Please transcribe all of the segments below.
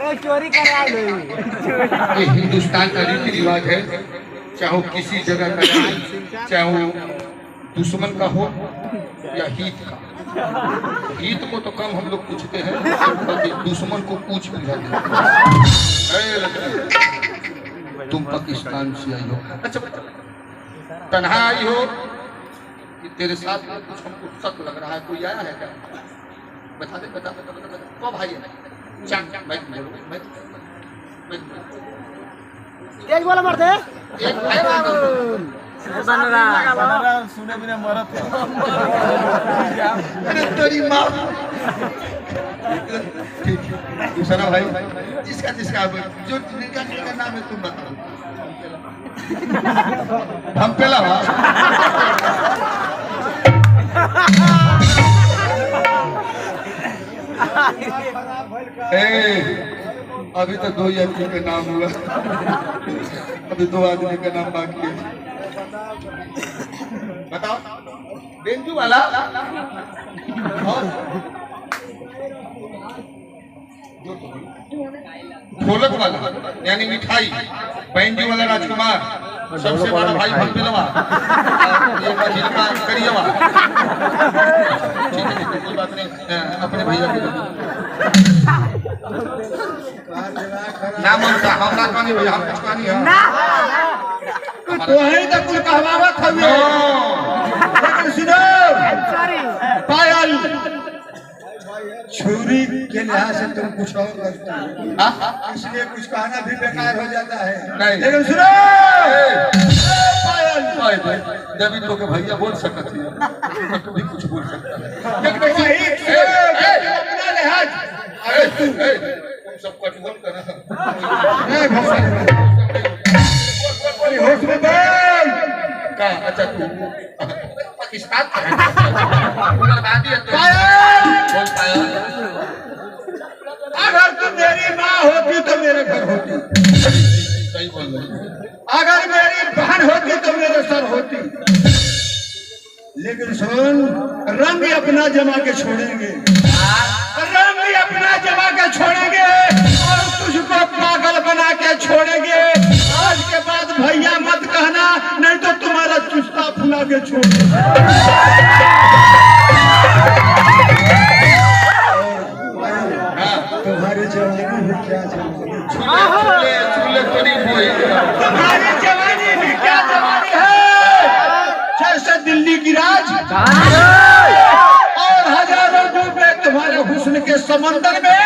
अरे चोरी कर आए ये हिंदुस्तान का रीति रिवाज है, चाहे किसी जगह का हो, चाहे वो दुश्मन का हो या हित का। हित को तो कम हम लोग पूछते हैं, दुश्मन को पूछ भी जाते हैं। तुम पाकिस्तान से आई हो, अच्छा तन्हा आई हो कि तेरे साथ में कुछ हमको शक लग रहा है, कोई आया है क्या? बता दे, बता बता बता बता। तो भाई एक बोला मरते सुने बिना मरत अरे तेरी माँ। दूसरा भाई जिसका जिसका जो जिनका नाम है तुम बताओ। हम पहला अभी तो 2 आदमी का नाम हुआ, अभी 2 आदमी का नाम बाकी है। बताओ बेंजू वाला ढोलक वाला यानी मिठाई, बेंजू वाला राजकुमार, सबसे बड़ा भाई भंपेलवा, ये जिनका करियवा। ठीक है कोई बात नहीं, अपने भैया नाम हमरा कहानी भैया, हम कुछ कहानी है तो है तो कुल कहवावत हवे। लेकिन सुनो पायल, छुरी के लिहाज से तुम कुछ और करते हो, इसलिए कुछ कहना भी बेकार हो जाता है। लेकिन सुनो पायल, जब तो के भैया बोल सकते हैं तो भी कुछ बोल सकता है। अपना लिहाज, अरे तुम सब कटवन कर होश में बोल का। अच्छा तू पाकिस्तान का बोल पाया, अगर तू मेरी माँ होती तो मेरे घर होती, सही बोल रही। अगर मेरी बहन होती तो मेरे सर होती। लेकिन सुन, रंग अपना जमा के छोड़ेंगे, रंग अपना जमा के छोड़ेंगे और तुझको पागल बना के छोड़ेंगे। आज के बाद भैया मत कहना, नहीं तो तुम्हारा चुस्ता फुला के छोड़ तुम्हारी जवानी में क्या तुम्हारी जवानी में क्या जवानी है, जैसे दिल्ली की राज और हजारों डूबे तुम्हारे हुस्न के समंदर में,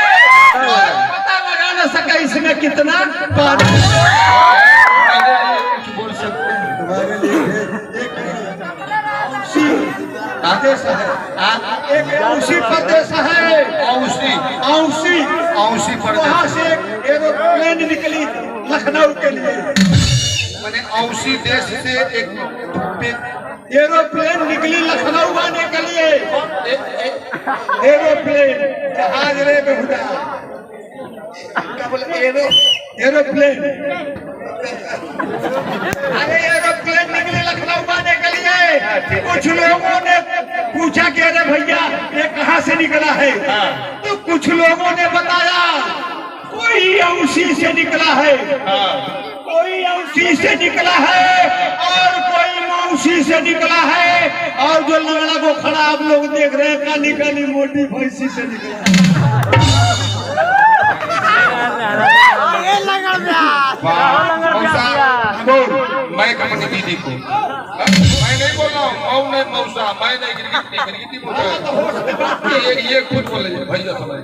और पता लगा न सके इसमें कितना पानी। बोल सकते हैं तुम्हारे लिए आदेश है, एक औसी प्रदेश है, औसी औसी औसी प्रदेश, वहाँ से एक एरोप्लेन निकली लखनऊ के लिए। मैंने औसी देश से एक एरोप्लेन निकली लखनऊ आने के लिए। एरोप्लेन जहाज रे बेहुदा, क्या बोले एरोप्लेन, अरे एरोप्लेन निकली लखनऊ आने के लिए। कुछ लोगों ने पूछा कि अरे भैया ये कहाँ से निकला है, तो कुछ लोगों ने बताया कोई औसी से निकला है, कोई औसी से निकला है और कोई मौसी से निकला है, और जो लंगड़ा को खड़ा आप लोग देख रहे हैं काली काली मोटी भैंसी से निकला है। मैं अपनी दीदी को, मैं नहीं बोल रहा हूँ, नहीं मौसा, मैं नहीं गिरगिटी बोल रहा हूँ, ये खुद बोले भैया समझ।